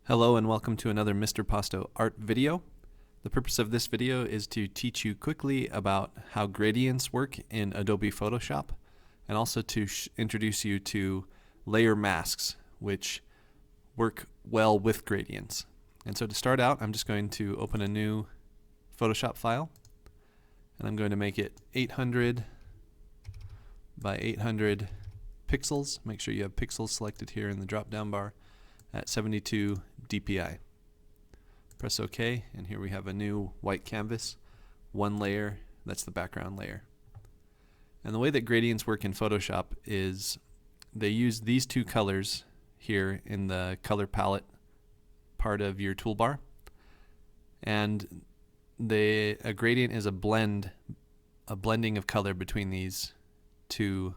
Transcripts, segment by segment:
Hello and welcome to another Mr. Pasto art video. The purpose of this video is to teach you quickly about how gradients work in Adobe Photoshop and also to introduce you to layer masks, which work well with gradients. And so to start out, I'm just going to open a new Photoshop file and I'm going to make it 800 by 800 pixels. Make sure you have pixels selected here in the drop down bar at 72 dpi. Press OK, and here we have a new white canvas, one layer, that's the background layer. And the way that gradients work in Photoshop is they use these two colors here in the color palette part of your toolbar, and a gradient is a blending of color between these two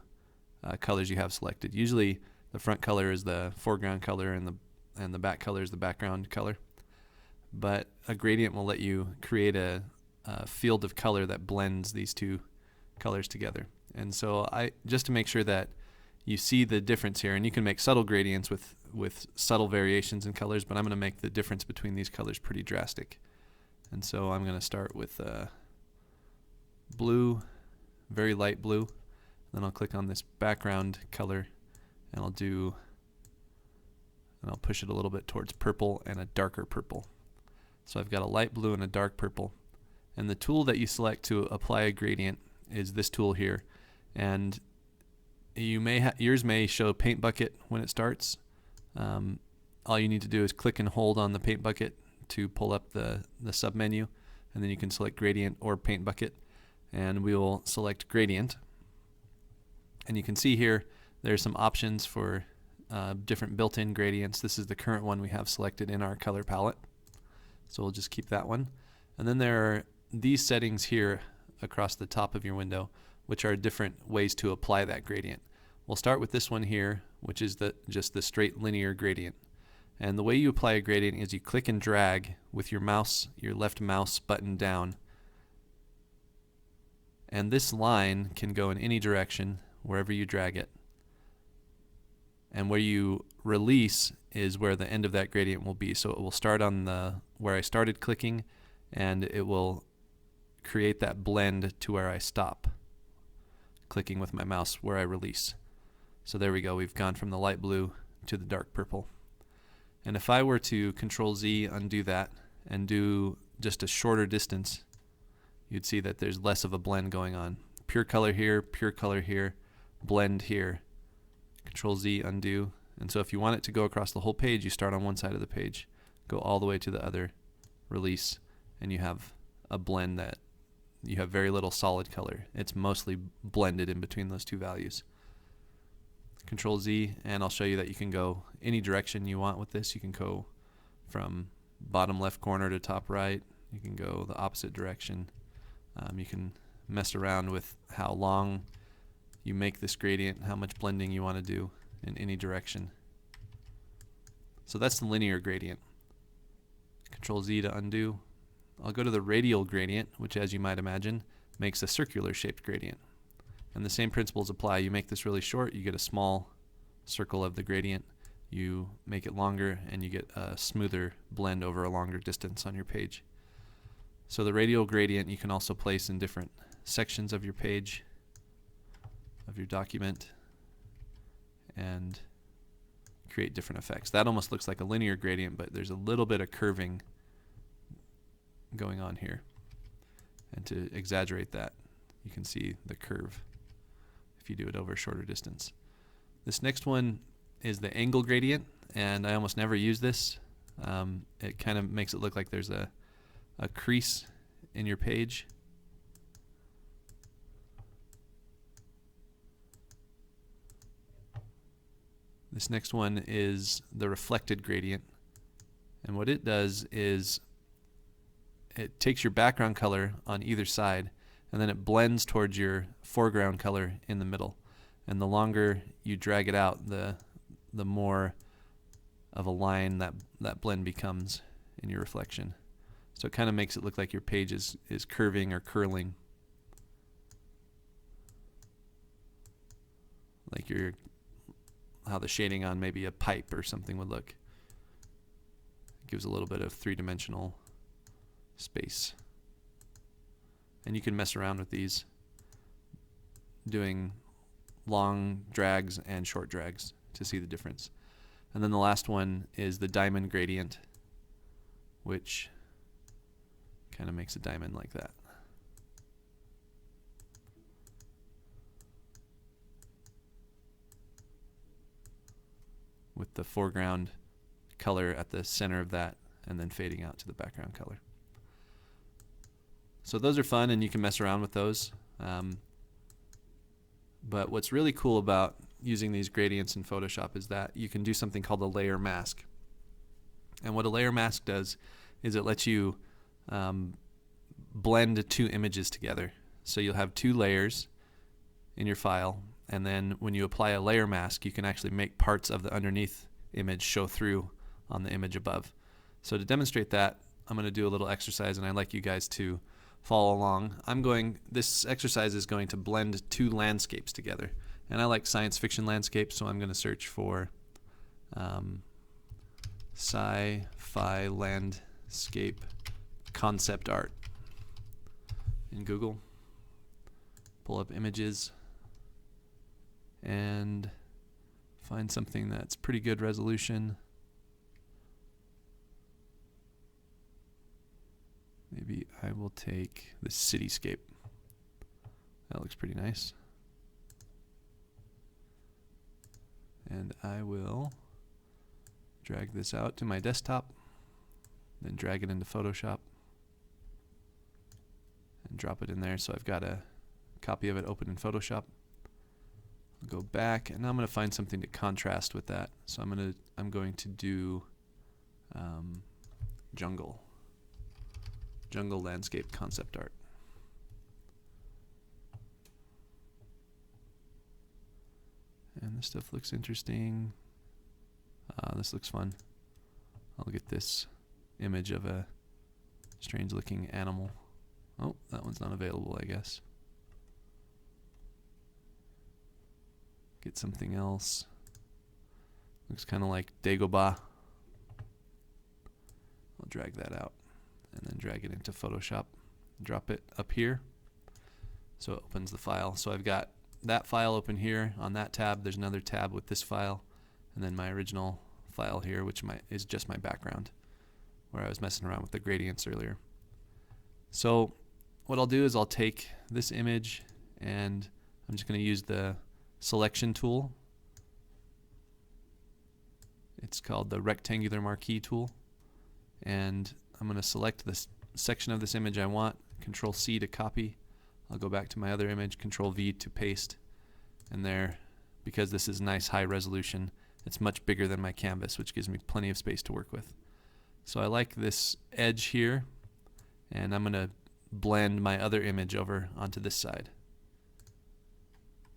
colors you have selected. Usually the front color is the foreground color and the back color is the background color. But a gradient will let you create a field of color that blends these two colors together. And so just to make sure that you see the difference here, and you can make subtle gradients with subtle variations in colors, but I'm going to make the difference between these colors pretty drastic. And so I'm going to start with blue, very light blue. Then I'll click on this background color and I'll push it a little bit towards purple and a darker purple. So I've got a light blue and a dark purple. And the tool that you select to apply a gradient is this tool here. And yours may show paint bucket when it starts. All you need to do is click and hold on the paint bucket to pull up the sub menu, and then you can select gradient or paint bucket, and we will select gradient. And you can see here there's some options for different built-in gradients. This is the current one we have selected in our color palette, so we'll just keep that one. And then there are these settings here across the top of your window, which are different ways to apply that gradient. We'll start with this one here, which is just the straight linear gradient. And the way you apply a gradient is you click and drag with your mouse, your left mouse button down, and this line can go in any direction wherever you drag it. And where you release is where the end of that gradient will be. So it will start on where I started clicking, and it will create that blend to where I stop clicking with my mouse where I release. So there we go, we've gone from the light blue to the dark purple. And if I were to Control Z, undo that, and do just a shorter distance, you'd see that there's less of a blend going on. Pure color here, blend here. Control Z, undo. And so if you want it to go across the whole page, you start on one side of the page, go all the way to the other, release, and you have a blend that you have very little solid color. It's mostly blended in between those two values. Control Z, and I'll show you that you can go any direction you want with this. You can go from bottom left corner to top right. You can go the opposite direction. You can mess around with how long you make this gradient, how much blending you want to do in any direction. So that's the linear gradient. Control Z to undo. I'll go to the radial gradient, which, as you might imagine, makes a circular shaped gradient. And the same principles apply. You make this really short, you get a small circle of the gradient. You make it longer, and you get a smoother blend over a longer distance on your page. So the radial gradient you can also place in different sections of your page, of your document, and create different effects. That almost looks like a linear gradient, but there's a little bit of curving going on here. And to exaggerate that, you can see the curve if you do it over a shorter distance. This next one is the angle gradient, and I almost never use this. It kind of makes it look like there's a crease in your page. This next one is the reflected gradient, and what it does is it takes your background color on either side and then it blends towards your foreground color in the middle, and the longer you drag it out, the more of a line that blend becomes in your reflection. So it kind of makes it look like your page is curving or curling, like how the shading on maybe a pipe or something would look. Gives a little bit of three-dimensional space. And you can mess around with these, doing long drags and short drags to see the difference. And then the last one is the diamond gradient, which kind of makes a diamond like that. With the foreground color at the center of that and then fading out to the background color. So those are fun and you can mess around with those. But what's really cool about using these gradients in Photoshop is that you can do something called a layer mask. And what a layer mask does is it lets you blend two images together. So you'll have two layers in your file, and then when you apply a layer mask, you can actually make parts of the underneath image show through on the image above. So to demonstrate that, I'm going to do a little exercise, and I'd like you guys to follow along. This exercise is going to blend two landscapes together. And I like science fiction landscapes, so I'm going to search for sci-fi landscape concept art in Google. Pull up images and find something that's pretty good resolution. Maybe I will take the cityscape. That looks pretty nice. And I will drag this out to my desktop, then drag it into Photoshop and drop it in there. So I've got a copy of it open in Photoshop. I'll go back, and now I'm going to find something to contrast with that. So I'm going to do jungle landscape concept art. And this stuff looks interesting. This looks fun. I'll get this image of a strange looking animal. Oh, that one's not available, I guess. Get something else. Looks kind of like Dagobah. I'll drag that out and then drag it into Photoshop. Drop it up here so it opens the file. So I've got that file open here on that tab. There's another tab with this file, and then my original file here, which is just my background, where I was messing around with the gradients earlier. So what I'll do is I'll take this image, and I'm just going to use the selection tool. It's called the rectangular marquee tool, and I'm going to select this section of this image I want, Control C to copy. I'll go back to my other image, Control V to paste, and there, because this is nice high resolution, it's much bigger than my canvas, which gives me plenty of space to work with. So I like this edge here, and I'm going to blend my other image over onto this side.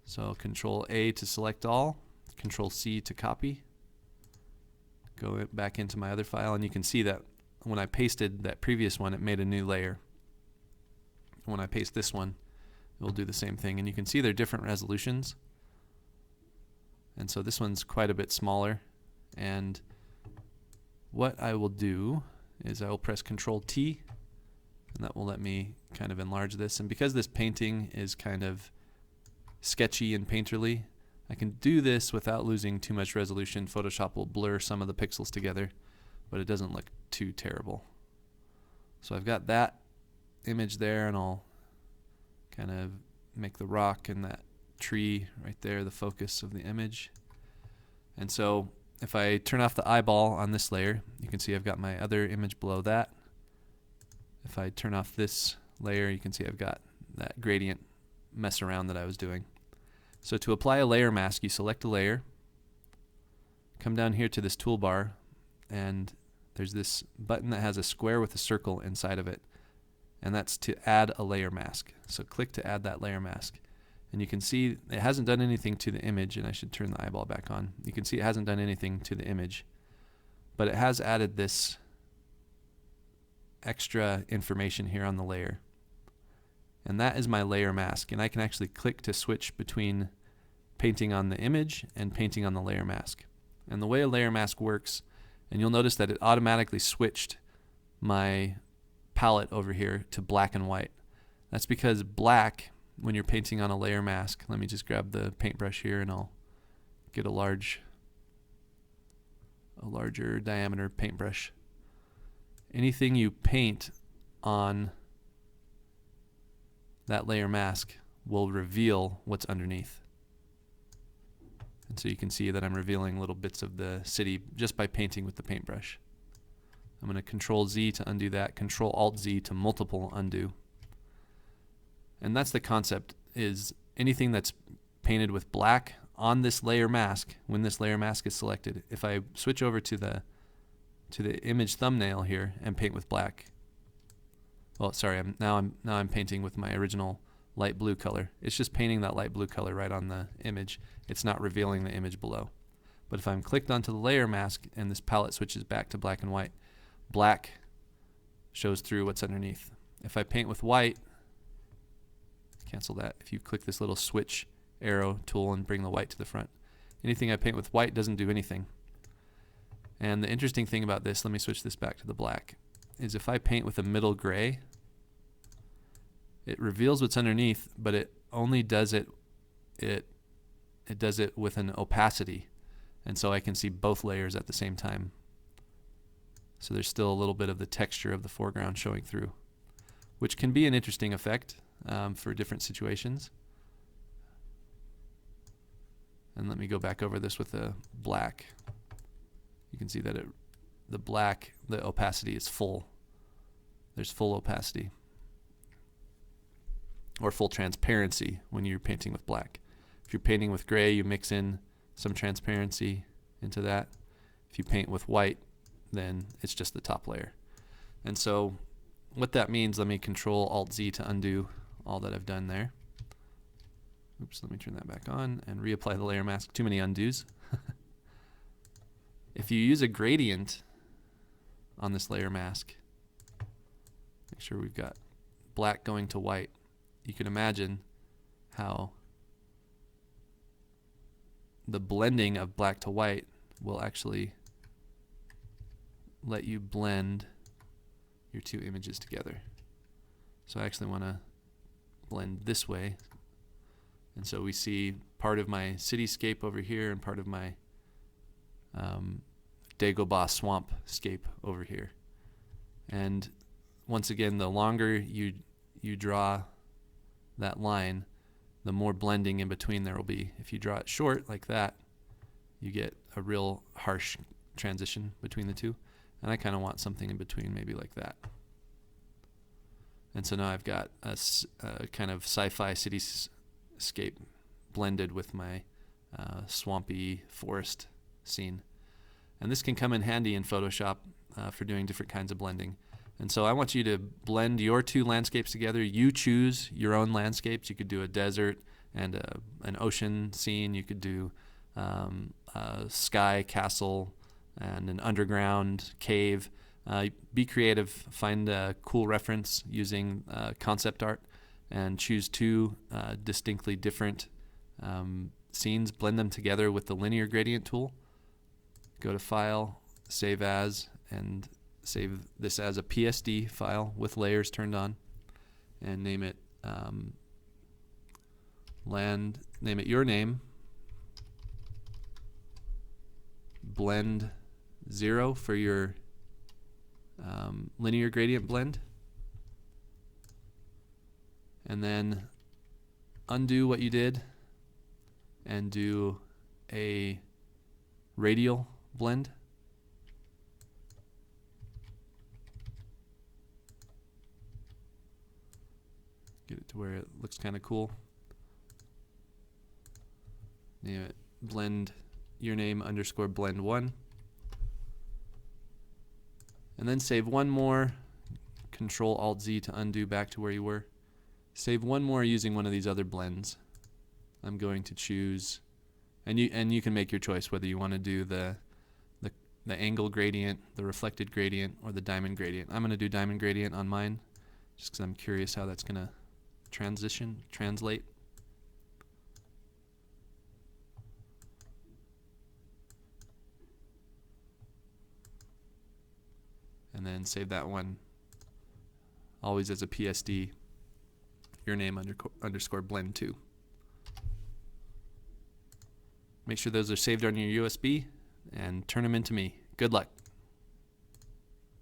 So Control A to select all, Control C to copy, go back into my other file, and you can see that when I pasted that previous one, it made a new layer. When I paste this one, it will do the same thing, and you can see they're different resolutions. And so this one's quite a bit smaller, and what I will do is I will press Control T, and that will let me kind of enlarge this. And because this painting is kind of sketchy and painterly, I can do this without losing too much resolution. Photoshop will blur some of the pixels together, but it doesn't look too terrible. So I've got that image there, and I'll kind of make the rock and that tree right there the focus of the image. And so if I turn off the eyeball on this layer, you can see I've got my other image below that. If I turn off this layer, you can see I've got that gradient mess around that I was doing. So to apply a layer mask, you select a layer, come down here to this toolbar, and there's this button that has a square with a circle inside of it, and that's to add a layer mask. So click to add that layer mask. And you can see it hasn't done anything to the image, and I should turn the eyeball back on. You can see it hasn't done anything to the image, but it has added this extra information here on the layer. And that is my layer mask, and I can actually click to switch between painting on the image and painting on the layer mask. And the way a layer mask works And you'll notice that it automatically switched my palette over here to black and white. That's because black, when you're painting on a layer mask, let me just grab the paintbrush here and I'll get a larger diameter paintbrush. Anything you paint on that layer mask will reveal what's underneath. And so you can see that I'm revealing little bits of the city just by painting with the paintbrush. I'm going to Control Z to undo that, Control Alt Z to multiple undo. And that's the concept, is anything that's painted with black on this layer mask, when this layer mask is selected, if I switch over to the image thumbnail here and paint with black, well, sorry, now I'm painting with my original light blue color. It's just painting that light blue color right on the image. It's not revealing the image below. But if I'm clicked onto the layer mask and this palette switches back to black and white, black shows through what's underneath. If I paint with white, cancel that. If you click this little switch arrow tool and bring the white to the front, anything I paint with white doesn't do anything. And the interesting thing about this, let me switch this back to the black, is if I paint with a middle gray, it reveals what's underneath, but it only does it does it with an opacity, and so I can see both layers at the same time. So there's still a little bit of the texture of the foreground showing through, which can be an interesting effect for different situations. And let me go back over this with a black. You can see that the black, the opacity is full. There's full opacity, or full transparency when you're painting with black. If you're painting with gray, you mix in some transparency into that. If you paint with white, then it's just the top layer. And so what that means, let me Control Alt Z to undo all that I've done there. Oops, let me turn that back on and reapply the layer mask. Too many undos. If you use a gradient on this layer mask, make sure we've got black going to white, you can imagine how the blending of black to white will actually let you blend your two images together. So I actually want to blend this way, and so we see part of my cityscape over here and part of my Dagobah swamp scape over here. And once again, the longer you draw that line, the more blending in between there will be. If you draw it short like that, you get a real harsh transition between the two. And I kind of want something in between, maybe like that. And so now I've got a kind of sci-fi cityscape blended with my swampy forest scene. And this can come in handy in Photoshop for doing different kinds of blending. And so I want you to blend your two landscapes together. You choose your own landscapes. You could do a desert and an ocean scene. You could do a sky castle and an underground cave. Be creative. Find a cool reference using concept art and choose two distinctly different scenes. Blend them together with the linear gradient tool. Go to File, Save As, and save this as a PSD file with layers turned on, and name it name it your name, blend 0 for your linear gradient blend, and then undo what you did and do a radial blend. Get it to where it looks kind of cool. Name it blend your name underscore blend 1. And then save one more. Control Alt Z to undo back to where you were. Save one more using one of these other blends. I'm going to choose, and you can make your choice whether you want to do the angle gradient, the reflected gradient, or the diamond gradient. I'm going to do diamond gradient on mine, just because I'm curious how that's going to translate. and then save that one always as a PSD, your name underscore blend 2. Make sure those are saved on your USB and turn them into me. Good luck.